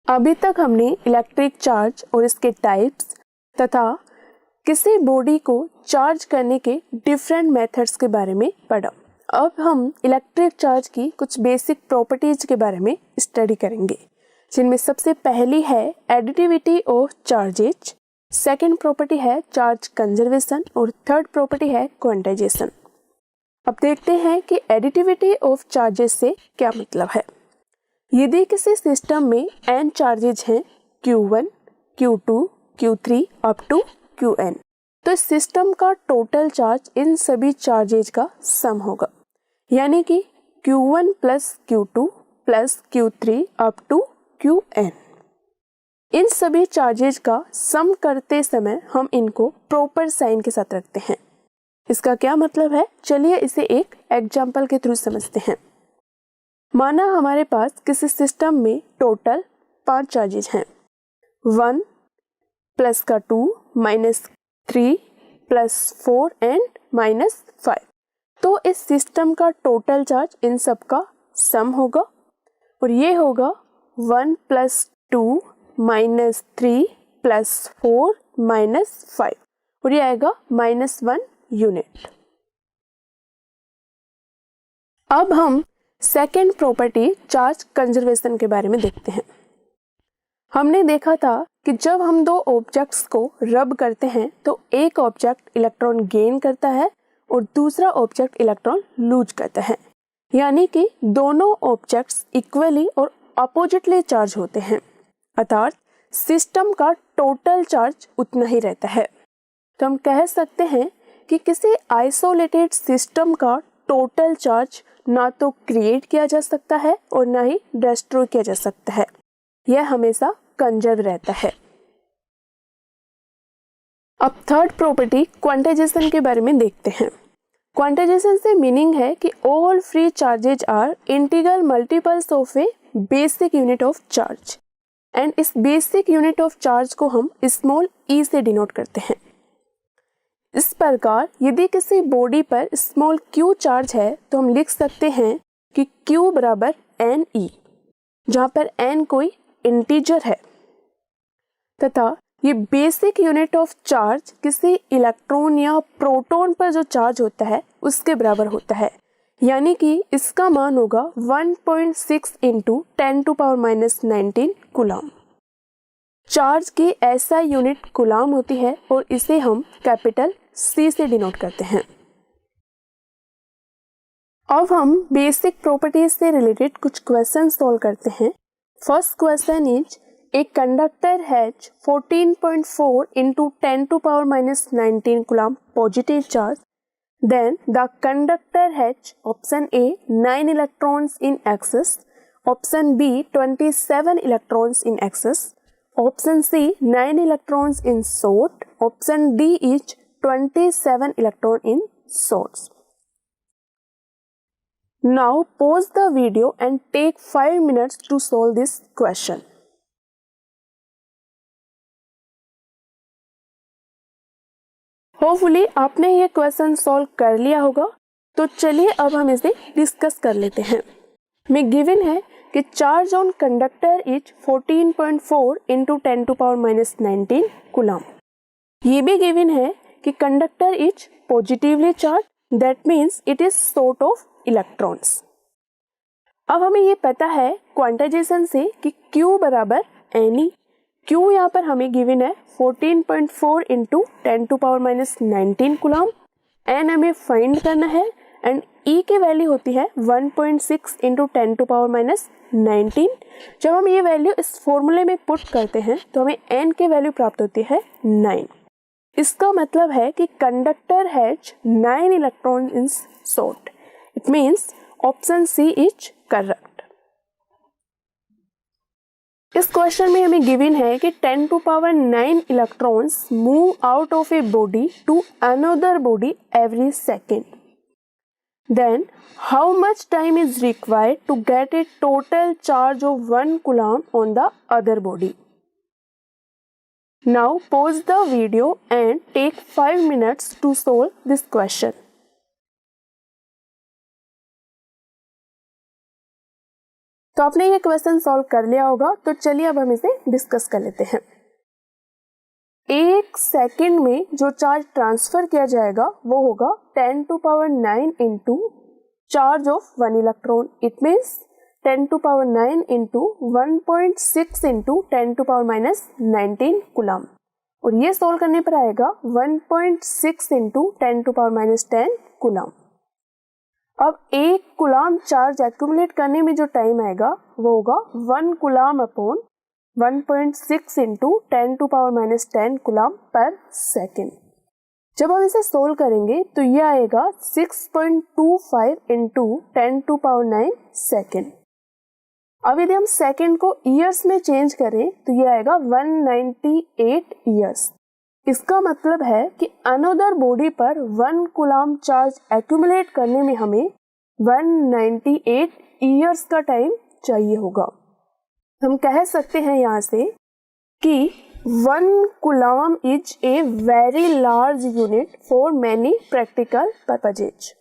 अभी तक हमने इलेक्ट्रिक चार्ज और इसके टाइप्स तथा किसी बॉडी को चार्ज करने के डिफरेंट मेथड्स के बारे में पढ़ा। अब हम इलेक्ट्रिक चार्ज की कुछ बेसिक प्रॉपर्टीज के बारे में स्टडी करेंगे, जिनमें सबसे पहली है additivity of charges, second property है चार्ज कंजर्वेशन और थर्ड प्रॉपर्टी है क्वांटाइजेशन। अब देखते हैं कि एडिटिविटी ऑफ चार्जेस से क्या मतलब है। यदि किसी सिस्टम में n चार्जेज हैं Q1, Q2, Q3 up to Qn, तो इस सिस्टम का टोटल चार्ज इन सभी चार्जेज का सम होगा, यानी कि Q1 plus Q2 plus Q3 up to Qn। इन सभी चार्जेज का सम करते समय हम इनको प्रॉपर साइन के साथ रखते हैं। इसका क्या मतलब है, चलिए इसे एक एग्जाम्पल के थ्रू समझते हैं। माना हमारे पास किसी सिस्टम में टोटल 5 चार्जेज हैं, 1 प्लस का 2 माइनस 3 प्लस 4 एंड माइनस 5। तो इस सिस्टम का टोटल चार्ज इन सब का सम होगा और ये होगा 1 प्लस 2 माइनस 3 प्लस 4 माइनस 5 और ये आएगा -1 यूनिट। अब हम सेकेंड प्रॉपर्टी चार्ज कंजर्वेशन के बारे में देखते हैं। हमने देखा था कि जब हम दो ऑब्जेक्ट्स को रब करते हैं तो एक ऑब्जेक्ट इलेक्ट्रॉन गेन करता है और दूसरा ऑब्जेक्ट इलेक्ट्रॉन लूज करता है, यानी कि दोनों ऑब्जेक्ट्स इक्वली और अपोजिटली चार्ज होते हैं, अर्थात सिस्टम का टोटल चार्ज उतना ही रहता है। तो हम कह सकते हैं कि किसी आइसोलेटेड सिस्टम का टोटल चार्ज ना तो क्रिएट किया जा सकता है और ना ही डिस्ट्रॉय किया जा सकता है, यह हमेशा कंजर्व रहता है। अब थर्ड प्रॉपर्टी क्वांटाइजेशन के बारे में देखते हैं। क्वांटाइजेशन से मीनिंग है कि all free charges are integral multiples of a basic unit of charge, and इस बेसिक यूनिट ऑफ चार्ज को हम स्मॉल e से डिनोट करते हैं। इस प्रकार यदि किसी बॉडी पर स्मॉल q चार्ज है तो हम लिख सकते हैं कि q बराबर ne, जहाँ पर n कोई इंटीजर है, तथा ये बेसिक यूनिट ऑफ चार्ज किसी इलेक्ट्रॉन या प्रोटॉन पर जो चार्ज होता है उसके बराबर होता है, यानी कि इसका मान होगा 1.6 इंटू 10⁻⁻19 कूलम। चार्ज की ऐसा यूनिट कूलम होती है और इसे हम कैपिटल C से डिनोट करते हैं। अब हम बेसिक प्रॉपर्टीज से रिलेटेड कुछ क्वेश्चन सॉल्व करते हैं। First question is a conductor has 14.4 into 10⁻⁻19 coulomb positive charge, then the conductor has option A 9 electrons in excess, option B 27 electrons in excess, option C 9 electrons in short, option D is 27 electron in shorts. Now pause the video and take 5 minutes to solve this question. Hopefully आपने ये question solve कर लिया होगा, तो चलिए अब हम इसे डिस्कस कर लेते हैं। में गिवन है कि charge on conductor is 14.4 into 10⁻⁻19 coulomb. ये भी गिवन है कि conductor is positively charge, that means it is short of electrons. अब हमें ये पता है क्वांटाइजेशन से कि Q बराबर Ne। Q यहाँ पर हमें गिवन है 14.4 into 10⁻⁻19 कूलम, N हमें फाइंड करना है एंड E की वैल्यू होती है 1.6 into 10⁻⁻19। जब हम ये वैल्यू इस फॉर्मूले में पुट करते हैं तो हमें N की वैल्यू प्राप्त होती है 9। इसका मतलब है कि conductor has 9 electron in short. It means option C is correct. इस क्वेश्चन में हमें गिवन है कि 10⁻9 electrons move out of a body to another body every second. Then how much time is required to get a total charge of 1 coulomb on the other body? Now pause the video and take 5 minutes to solve this question. तो आपने ये question solve कर लिया होगा, तो चलिए अब हम इसे डिस्कस कर लेते हैं। 1 सेकेंड में जो चार्ज ट्रांसफर किया जाएगा वो होगा 10⁹ into charge of 1 electron. It means 10⁹ into 1.6 into 10⁻⁻19 coulomb, और ये सोल्व करने पर आएगा 1.6 इंटू 10⁻⁻10 कूलम। अब 1 कूलम चार्ज एक्यूमुलेट करने में जो टाइम आएगा वो होगा 1 coulomb upon 1.6 into 10⁻⁻10 coulomb per second. जब हम इसे सोल्व करेंगे तो ये आएगा 6.25 इंटू 10⁹ सेकेंड। अब यदि हम सेकेंड को ईयर्स में चेंज करें तो ये आएगा 198 ईयर्स। इसका मतलब है कि अनदर बॉडी पर 1 कूलम चार्ज एक्यूमुलेट करने में हमें 198 ईयर्स का टाइम चाहिए होगा। हम कह सकते हैं यहाँ से कि 1 coulomb is a very large unit for many practical purposes.